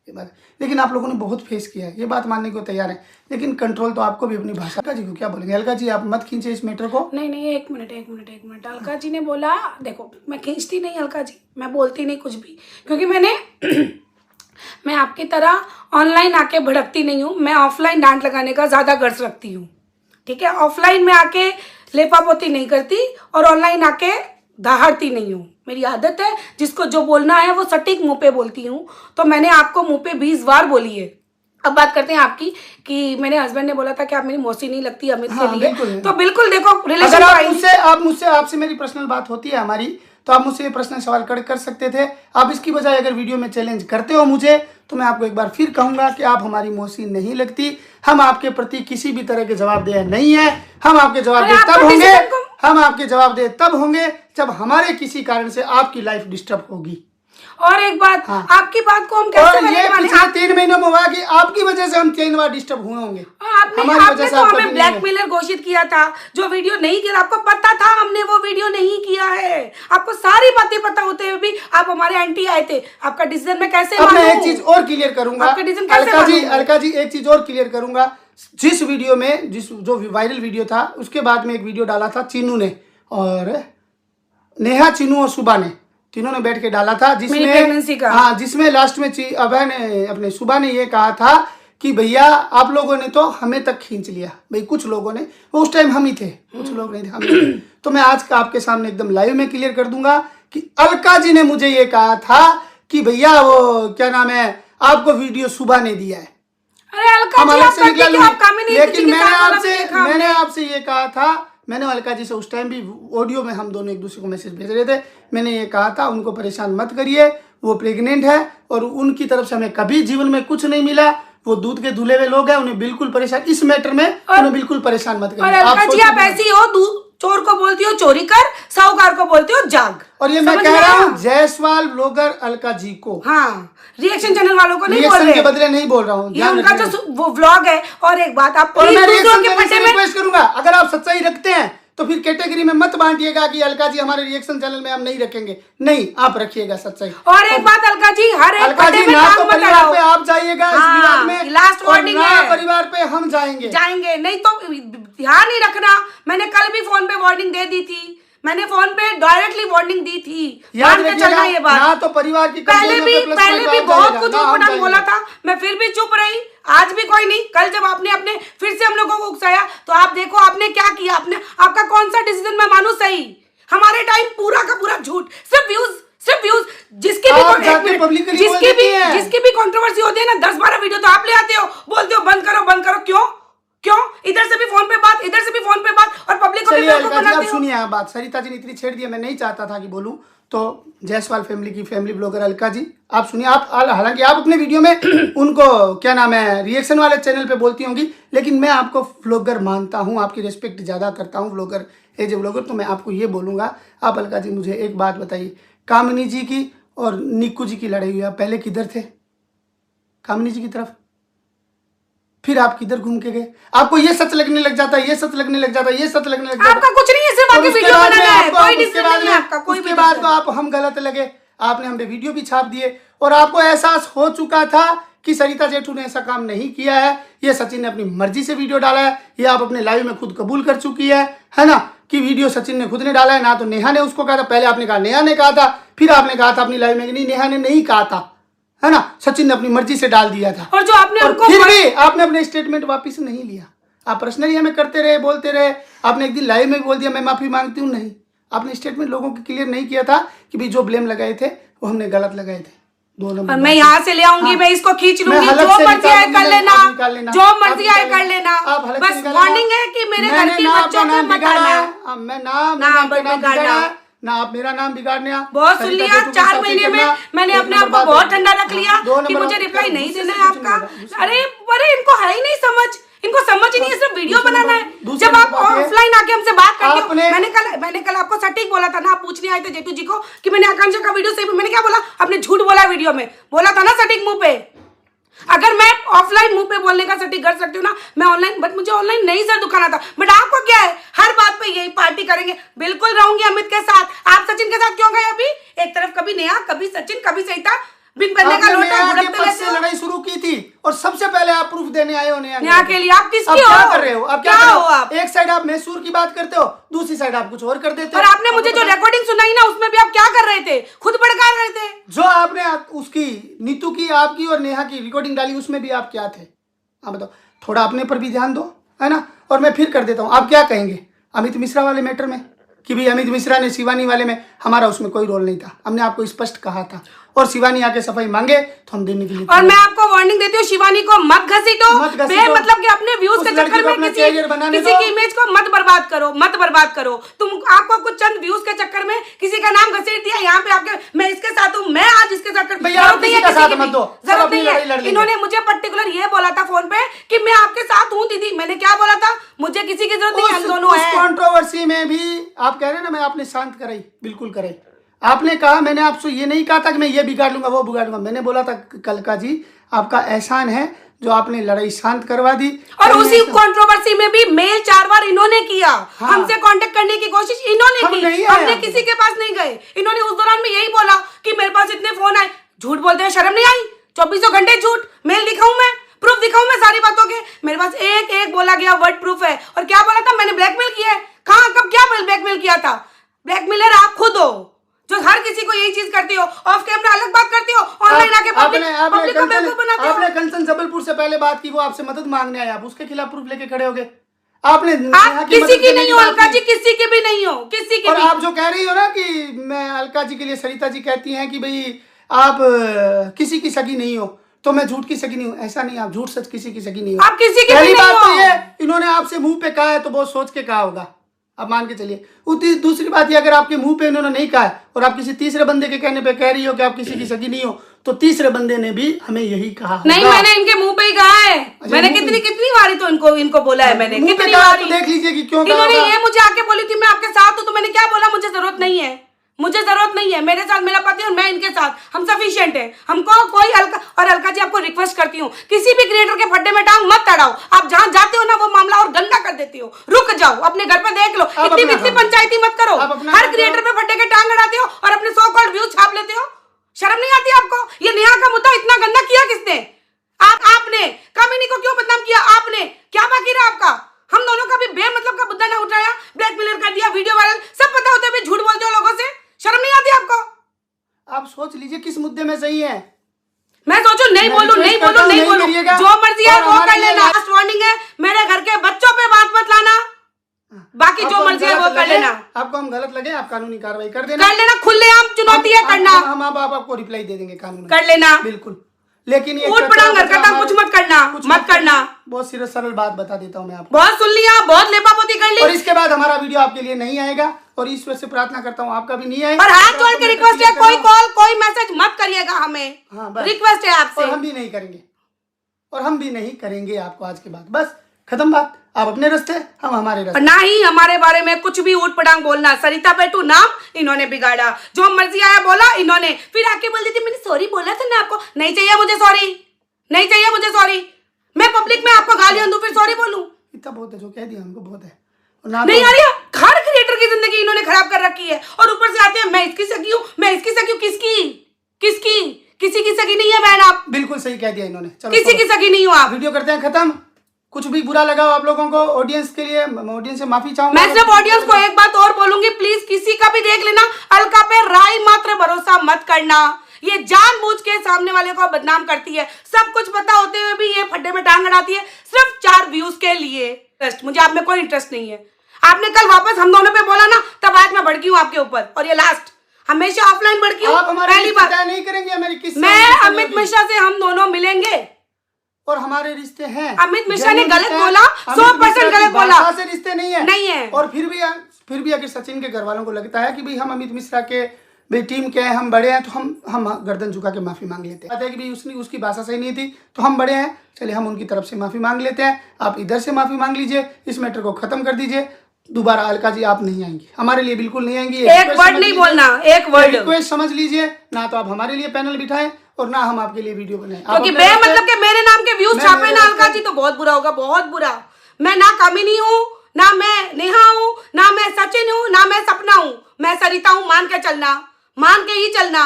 ये बात। लेकिन आप लोगों ने बहुत फेस किया है, ये बात मानने को तैयार है, लेकिन कंट्रोल तो आपको भी अपनी भाषा। अलका जी को क्या बोलेंगे? अलका जी आप मत खींचे इस मैटर को। नहीं, एक मिनट। अलका जी ने बोला, देखो मैं खींचती नहीं अलका जी, मैं बोलती नहीं कुछ भी, क्योंकि मैं आपकी तरह ऑनलाइन आके भड़कती नहीं हूँ, मैं ऑफलाइन डांट लगाने का ज्यादा गर्ज रखती हूँ, ठीक है। ऑफलाइन में आके लेपापोती नहीं करती, और ऑनलाइन आके दहाड़ती नहीं हूँ, मेरी आदत है, जिसको जो बोलना है वो सटीक मुंह पे बोलती हूँ। तो मैंने आपको मुंह पे 20 बार बोली है। अब बात करते हैं आपकी, कि मेरे हस्बैंड ने बोला था कि आप मेरी मौसी नहीं लगती अमित के लिए, तो बिल्कुल देखो रिलेशन, अगर आपसे मेरी पर्सनल बात होती है हमारी, तो आप मुझसे ये पर्सनल सवाल कर सकते थे। आप इसकी बजाय अगर वीडियो में चैलेंज करते हो मुझे, तो मैं आपको एक बार फिर कहूंगा कि आप हमारी मौसी नहीं लगती। हम आपके प्रति किसी भी तरह के जवाबदेह नहीं है। हम आपके जवाबदेह तब होंगे, हम आपके जवाबदेह तब होंगे जब हमारे किसी कारण से आपकी लाइफ डिस्टर्ब होगी। और एक बात, हाँ। आपकी बात को हम कैसे ये पिछले 3 महीनों में हुआ कि आपकी वजह से हम 3 बार डिस्टर्ब हुए होंगे। आपने तो हमें ब्लैकमेलर घोषित किया था, जो वीडियो नहीं किया, आपको पता था हमने वो वीडियो नहीं किया है, आपको सारी बातें पता होते हुए भी आप हमारे एंटी आए थे। आपका डिसीजन मैं कैसे मानूं? मैं एक चीज और क्लियर करूंगा अलका जी, एक चीज और क्लियर करूंगा। जिस वीडियो में, जो वायरल वीडियो था, उसके बाद में एक वीडियो डाला था चीनू ने, और नेहा, चीनू और सुबा ने, तीनों ने बैठ के डाला था, जिसमें लास्ट में अभय ने, अपने सुबह ने ये कहा था कि भैया आप लोगों ने तो हमें तक खींच लिया। भाई कुछ लोगों ने, वो उस टाइम हम ही थे, कुछ लोग नहीं थे, हम ही थे। तो मैं आज का आपके सामने एकदम लाइव में क्लियर कर दूंगा कि अलका जी ने मुझे ये कहा था कि भैया वो क्या नाम है, आपको वीडियो सुबह ने दिया है। अरे अलका जी, लेकिन मैंने आपसे ये कहा था, मैंने अलका जी से उस टाइम भी ऑडियो में, हम दोनों एक दूसरे को मैसेज भेज रहे थे, मैंने ये कहा था उनको परेशान मत करिए, वो प्रेग्नेंट है और उनकी तरफ से हमें कभी जीवन में कुछ नहीं मिला, वो दूध के धुले हुए लोग हैं, उन्हें बिल्कुल परेशान, इस मैटर में उन्हें बिल्कुल परेशान मत करिए। अलका जी आप ऐसी हो, चोर को बोलती हो चोरी कर, साहूकार को बोलती हो जाग। और ये मैं कह रहा हूँ जायसवाल ब्लॉगर अलका जी को, हाँ, रिएक्शन चैनल वालों को नहीं बोल रहे, के बदले नहीं बोल रहा हूँ, ये उनका जो वो व्लॉग है। और एक बात, आप रिक्वेस्ट करूंगा, अगर आप सच्चाई रखते हैं तो फिर कैटेगरी में मत बांटिएगा कि अलका जी हमारे रिएक्शन चैनल में हम नहीं रखेंगे, नहीं, आप रखिएगा सच्चाई। और एक बात अलका जी, हर एक पते में नाम मत लगाओ, पे आप जाइएगा इस विवाद में, लास्ट वार्निंग है, परिवार पे हम जाएंगे, नहीं तो ध्यान ही रखना। मैंने कल भी फोन पे वार्निंग दे दी थी, मैंने फोन पे डायरेक्टली वार्निंग दी थी, याद मान के चलना रखिएगा, ये बात। ना तो परिवार की पहले भी बहुत कुछ हम ऊट बोला था, मैं फिर भी चुप रही। आज भी कोई नहीं, कल जब आपने अपने फिर से हम लोगों को उकसाया तो आप देखो आपने क्या किया। आपने, आपका कौन सा डिसीजन मैं मानूं सही? हमारे टाइम पूरा का पूरा झूठ, सिर्फ व्यूज। जिसकी भी कंट्रोवर्सी होती है ना, 10-12 वीडियो तो आप ले आते हो, बोलते हो बंद करो। क्यों इधर से भी फोन पे बात, इधर से भी फोन पे बात, और पब्लिक को बनाते हो। सुनिए आप बात, सरिता जी ने इतनी छेड़ दी, मैं नहीं चाहता था कि बोलूं। तो जायसवाल फैमिली की फैमिली ब्लॉगर अलका जी, आप सुनिए। आप हालांकि आप अपने वीडियो में उनको क्या नाम है रिएक्शन वाले चैनल पे बोलती होंगी, लेकिन मैं आपको व्लॉगर मानता हूं, आपकी रिस्पेक्ट ज्यादा करता हूं व्लॉगर, एज ए व्लॉगर। तो मैं आपको ये बोलूंगा, आप अलका जी मुझे एक बात बताइए, कामिनी जी की और निक्कू जी की लड़ाई हुई, आप पहले किधर थे? कामिनी जी की तरफ, फिर आप किधर घूम के गए? आपको ये सच लगने लग जाता है, ये सच लगने लग जाता है, ये सच लगने लग जाता है। आपका कुछ नहीं है, सिर्फ आपकी वीडियो बनाना है, कोई डिसीजन नहीं है आपका, कोई उसके बाद तो आप हम गलत लगे, आपने हम पे वीडियो भी छाप दिए, और आपको एहसास हो चुका था कि सरिता जेठू ने ऐसा काम नहीं किया है, ये सचिन ने अपनी मर्जी से वीडियो डाला है, ये आप अपने लाइव में खुद कबूल कर चुकी है ना, कि वीडियो सचिन ने खुद ने डाला है, ना तो नेहा ने उसको कहा था। पहले आपने कहा नेहा ने कहा था, फिर आपने कहा था अपनी लाइव में कि नहीं नेहा ने नहीं कहा था, है ना, सचिन ने अपनी मर्जी से डाल दिया था। और जो आपने और फिर भी आपने अपने स्टेटमेंट वापस नहीं लिया, आप पर्सनली हमें करते रहे, बोलते रहे। आपने एक दिन लाइव में बोल दिया मैं माफी मांगती हूँ, नहीं, आपने स्टेटमेंट लोगों को क्लियर नहीं किया था कि भाई जो ब्लेम लगाए थे वो हमने गलत लगाए थे। दोनों और मैं यहाँ से ले आऊंगी, मैं इसको खींच लूंगी, जो मर्जी आए कर लेना, जो मर्जी आए कर लेना। बस वार्निंग है कि मेरे घर की बच्चों को मत आना, मैं नाम बिगाड़ना, ना आप मेरा नाम बिगाड़ने। बहुत सुन लिया, 4 महीने में मैंने अपने आप को बहुत ठंडा रख लिया कि मुझे रिप्लाई नहीं देना है आपका। अरे इनको है ही नहीं समझ, इनको समझ ही नहीं है, सिर्फ वीडियो बनाना है। जब आप ऑफलाइन आके हमसे बात करते हो, मैंने कल आपको सटीक बोला था ना, आप पूछने आए थे जेठू जी को कि मैंने आकांक्षा का वीडियो सही, मैंने क्या बोला? आपने झूठ बोला वीडियो में, बोला था ना सटीक मुंह पे। अगर मैं ऑफलाइन मुंह पे बोलने का सटीक कर सकती हूँ ना, मैं ऑनलाइन, बट मुझे ऑनलाइन नहीं सर दुखाना था। बट आपको क्या है, हर बात पे यही पार्टी करेंगे। बिल्कुल रहूंगी अमित के साथ, आप सचिन के साथ क्यों गए? अभी एक तरफ कभी नेहा, कभी सचिन, कभी सरिता, बिन बनने का लोटा से लड़ाई शुरू की थी, और सबसे पहले आप प्रूफ देने आए हो नेहा के लिए। आप किसकी हो? क्या कर रहे हो? आप क्या हो? आप एक साइड आप मैसूर की बात करते हो, दूसरी साइड आप कुछ और कर देते हो। और आपने मुझे जो रिकॉर्डिंग सुनाई ना, उसमें भी आप क्या कर रहे थे? खुद भड़का रहे थे। जो आपने उसकी नीतू की, आपकी और नेहा की रिकॉर्डिंग डाली, उसमें भी आप क्या थे? आप बताओ, थोड़ा अपने पर भी ध्यान दो, है ना। और मैं फिर कर देता हूँ, आप क्या कहेंगे अमित मिश्रा वाले मैटर में कि भाई अमित मिश्रा ने शिवानी वाले में, हमारा उसमें कोई रोल नहीं था, हमने आपको स्पष्ट कहा था, और शिवानी आके सफाई मांगे तो हम देने के लिए। और मैं आपको वार्निंग देती हूँ, शिवानी को मत घसीटो, मतलब कि अपने व्यूज के चक्कर में किसी की इमेज को मत बर्बाद करो। तुम आपको कुछ चंद व्यूज के चक्कर में किसी का नाम घसीट दिया, यहाँ पे आपके, मैं इसके साथ हूँ, मैं आज इसके साथ जरूरत नहीं है। इन्होंने मुझे पर्टिकुलर ये बोला था फोन पे कि मैं आपके साथ हूँ दीदी, मैंने क्या बोला था? मुझे किसी की जरूरत नहीं, हम दोनों हैं। कंट्रोवर्सी में भी आप कह रहे हैं ना, मैं आपने शांत कराई, बिल्कुल कराई। आपने कहा, मैंने आपसे ये नहीं कहा था कि मैं ये बिगाड़ लूंगा वो बिगाड़ लूंगा, मैंने बोला था कलका जी आपका एहसान है जो आपने लड़ाई शांत करवा दी। और उसी कंट्रोवर्सी में भी मेल 4 बार इन्होंने किया, हमसे कांटेक्ट करने की कोशिश इन्होंने की, हमने किसी के पास नहीं गए। इन्होंने उस दौरान में यही बोला कि मेरे पास इतने फोन आए, झूठ बोलते हैं, शर्म नहीं आई? 24 घंटे झूठ, मेल दिखाऊं मैं, प्रूफ दिखाऊं मैं सारी बातों के? मेरे पास एक बोला गया वर्ड प्रूफ है। और क्या बोला था? मैंने ब्लैकमेल किया है। कहाँ, कब, क्या ब्लैकमेल किया था? ब्लैकमेलर आप खुद हो, जो हर किसी को यही चीज करती हो, ऑफ कैमरा अलग बात करती हो, ऑनलाइन आके पब्लिक को बेवकूफ बनाते हो। आपने कंचन जबलपुर से पहले बात की, वो आपसे मदद मांगने आए, आप उसके खिलाफ प्रूफ लेके खड़े हो गए। आपने किसी की नहीं हो अलका जी, किसी की भी नहीं हो, किसी की। और आप जो कह रही हो ना कि मैं अलका जी के लिए, सरिता जी कहती हैं कि भाई आप किसी की सगी नहीं हो, तो मैं झूठ की सगी नहीं हूँ, ऐसा नहीं, आप झूठ सच किसी की सगी नहीं हो। आप किसी की पहली बात तो ये, इन्होंने आपसे मुंह पे कहा है तो बहुत सोच के कहा होगा, आप मान के चलिए। दूसरी बात ये, अगर आपके मुंह पे इन्होंने नहीं कहा है और आप किसी तीसरे बंदे के कहने पे कह रही हो कि आप किसी की सगी नहीं हो, तो तीसरे बंदे ने भी हमें यही कहा नहीं, मैंने इनके मुंह पे ही कहा है। मैंने कितनी बारी तो इनको बोला है, मैंने कितनी बारी। देख लीजिए कि क्यों इन्होंने ये मुझे आके बोली थी मैं आपके साथ हूँ, तो मैंने क्या बोला? मुझे जरूरत नहीं है, मुझे जरूरत नहीं है, मेरे साथ मेरा पति और मैं इनके साथ, हम सफिशिएंट है, हमको कोई अलका जी आपको रिक्वेस्ट करती हूँ, किसी भी क्रिएटर के फड्डे में टांग मत अड़ाओ। आप जहाँ जाते हो ना, वो मामला और गंदा कर देती हो। रुक जाओ, अपने घर पे देख लो, इतनी पंचायती मत करो। हर क्रिएटर पे फड्डे के टांग अड़ाते हो और अपने सो कॉल्ड व्यूज छाप लेते हो। शर्म नहीं आती आपको? ये नेहा का मुद्दा इतना गंदा किया किसने? आपने। कामिनी को क्यों बदनाम किया आपने? क्या बाकी रहा आपका? हम दोनों का भी बेमतलब का मुद्दा ना उठाया, ब्लैकमेलर कर दिया, वीडियो वायरल, सब पता होता है सोच लीजिए किस मुद्दे में सही है। मैं सोचू नहीं बोलूं नहीं बोलूं नहीं बोलूं, जो मर्जी है वो कर लेना। लास्ट वार्निंग है, मेरे घर के बच्चों पे बात मत लाना, बाकी जो मर्जी है वो कर लेना। आपको हम गलत लगे आप कानूनी कार्रवाई कर देना, खुलेआम चुनौती है करना। हम आपको रिप्लाई दे देंगे कानून कर लेना बिल्कुल। लेकिन ये ऊट पटांग हरकत कुछ मत करना, मत करना। बहुत सीरियस सरल बात बता देता हूँ मैं आपको, बहुत सुन लिया, बहुत लेपापोती कर ली, और इसके बाद हमारा वीडियो आपके लिए नहीं आएगा और ईश्वर से प्रार्थना करता हूँ आपका भी नहीं आएगा। और हाथ जोड़ के रिक्वेस्ट है, कोई कॉल कोई मैसेज मत करिएगा हमें, हाँ बस रिक्वेस्ट है आपसे। और हम भी नहीं करेंगे, और हम भी नहीं करेंगे आपको आज के बाद, बस खत्म बात। आप अपने रास्ते, हम हमारे रास्ते। ना ही हमारे बारे में कुछ भी ऊट पटांग बोलना। सरिता पेटू नाम इन्होंने बिगाड़ा, जो मर्जी आया बोला इन्होंने, फिर आके बोल देती मैंने सॉरी बोला था ना आपको। नहीं चाहिए मुझे सॉरी, नहीं चाहिए मुझे सॉरी। मैं पब्लिक में आपको गालियां दूं फिर सॉरी बोलूं? इतना बहुत है, जो कह दिया हमको बहुत है। नहीं आ रही, हर क्रिएटर की जिंदगी इन्होंने खराब कर रखी है, और ऊपर से आते हैं मैं इसकी सगी हूँ, मैं इसकी सगी हूँ। किसकी किसकी? किसी की सगी नहीं है बहन आप। बिल्कुल सही कह दिया इन्होंने। चलो किसी की सगी नहीं हो आप। वीडियो करते हैं खत्म। कुछ भी बुरा लगा हो आप लोगों को, ऑडियंस के लिए, ऑडियंस से माफी चाहूंगा। मैं सिर्फ ऑडियंस को एक बात और बोलूंगी, प्लीज किसी का भी देख लेना, अलका पे राय मात्र भरोसा मत करना। ये जानबूझ के सामने वाले को बदनाम करती है, सब कुछ पता होते हुए भी ये फड्डे में टांग अड़ाती है सिर्फ 4 व्यूज के लिए। मुझे आप में कोई इंटरेस्ट नहीं है। आपने कल वापस हम दोनों पे बोला ना, तब आज मैं भड़की हूँ आपके ऊपर, और ये लास्ट। हमेशा ऑफलाइन भड़की हूँ। पहली बात नहीं करेंगे मेरी किस्से, मैं अमित मिश्रा से हम दोनों मिलेंगे, और हमारे रिश्ते हैं। अमित मिश्रा ने गलत बोला, 100% गलत बोला, से रिश्ते नहीं है, नहीं है। और फिर भी अगर सचिन के घर वालों को लगता है कि भाई हम अमित मिश्रा के भाई टीम के हैं, हम बड़े हैं, तो हम गर्दन झुका के माफी मांग लेते हैं। बात है कि भाई उसकी भाषा सही नहीं थी तो हम बड़े हैं, चलिए हम उनकी तरफ से माफी मांग लेते हैं। आप इधर से माफी मांग लीजिए, इस मैटर को खत्म कर दीजिए। दोबारा अलका जी आप नहीं आएंगी, हमारे लिए बिल्कुल नहीं आएंगी। एक वर्ड नहीं बोलना, एक वर्ड रिक्वेस्ट समझ लीजिए। ना तो आप हमारे लिए पैनल बिठाएं और ना हम आपके लिए वीडियो बनाएं, क्योंकि मतलब के मेरे नाम के व्यूज छापे ना अलका जी तो बहुत बुरा होगा, बहुत बुरा। मैं ना कामिनी हूँ, ना मैं नेहा हूँ, ना मैं सचिन हूँ, ना मैं सपना हूँ, मैं सरिता हूँ। मान के चलना, मान के ही चलना।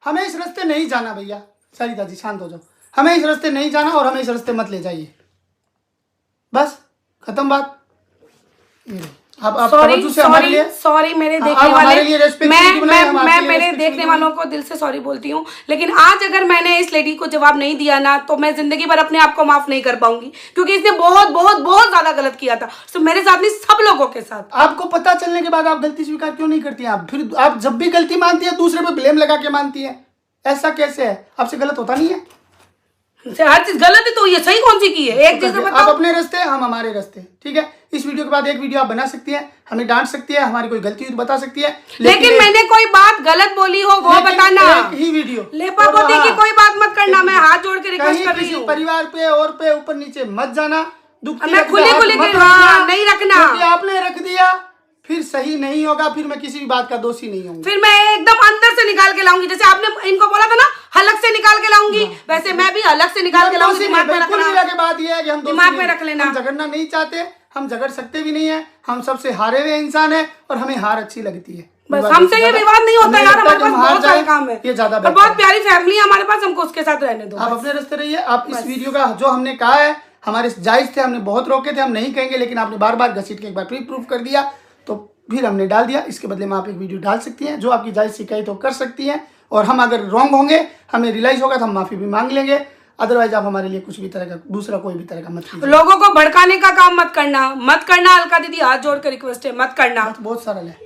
हमें इस रास्ते नहीं जाना भैया। सरिता जी शांत हो जाओ, हमें इस रास्ते नहीं जाना और हमें इस रास्ते मत ले जाइए, बस खत्म बात। आप सॉरी मेरे देखने वाले, मैं मेरे देखने वालों को दिल से सॉरी बोलती हूँ, लेकिन आज अगर मैंने इस लेडी को जवाब नहीं दिया ना, तो मैं जिंदगी भर अपने आप को माफ नहीं कर पाऊंगी, क्योंकि इसने बहुत बहुत बहुत ज्यादा गलत किया था, सिर्फ मेरे साथ नहीं सब लोगों के साथ। आपको पता चलने के बाद आप गलती स्वीकार क्यों नहीं करती हैं? आप फिर आप जब भी गलती मानती है दूसरे पे ब्लेम लगा के मानती है, ऐसा कैसे है? आपसे गलत होता नहीं है? हर चीज गलत है तो ये सही कौन सी की है? एक चीज बताओ। आप अपने रास्ते, हम हमारे रास्ते, ठीक है? इस वीडियो के बाद एक वीडियो आप बना सकती है, हमें डांट सकती है, हमारी कोई गलती हुई बता सकती है, लेकिन मैंने कोई बात गलत बोली हो वो बताना। एक ही वीडियो लेपापोती की कोई बात मत करना, मैं हाथ जोड़ के रिक्वेस्ट कर रही हूँ। परिवार पे और पे ऊपर नीचे मत जाना, दुख मैं खुली नहीं रखना। आपने रख दिया फिर सही नहीं होगा, फिर मैं किसी भी बात का दोषी नहीं हूँ। फिर मैं एकदम अंदर से निकाल के लाऊंगी, जैसे आपने इनको बोला था ना हलक से निकाल के लाऊंगी, वैसे मैं भी अलग से निकाल के लाऊंगी। दिमाग में रखना, बात यह है कि हम दिमाग में रख लेना। हम झगड़ना नहीं चाहते, हम झगड़ सकते भी नहीं है, हम सबसे हारे हुए इंसान है और हमें हार अच्छी लगती है। बस हमसे ये विवाद नहीं होता यार, हमारे पास बहुत सारे काम है, ये ज्यादा और बहुत प्यारी फैमिली है हमारे पास, हमको उसके साथ रहने दो। आप अपने रास्ते रहिए। आप इस वीडियो का जो हमने कहा है हमारे जायज थे, हमने बहुत रोके थे, हम नहीं कहेंगे, लेकिन आपने बार बार घसीट के एक बार प्रूफ कर दिया तो फिर हमने डाल दिया। इसके बदले में आप एक वीडियो डाल सकती हैं, जो आपकी जायज शिकायत हो कर सकती हैं, और हम अगर रॉन्ग होंगे, हमें रियलाइज होगा तो हम माफी भी मांग लेंगे। अदरवाइज आप हमारे लिए कुछ भी तरह का दूसरा कोई भी तरह का मत कीजिए। लोगों को भड़काने का काम मत करना, मत करना। अलका दीदी हाथ जोड़ कर रिक्वेस्ट है, मत करना। बहुत सारा है।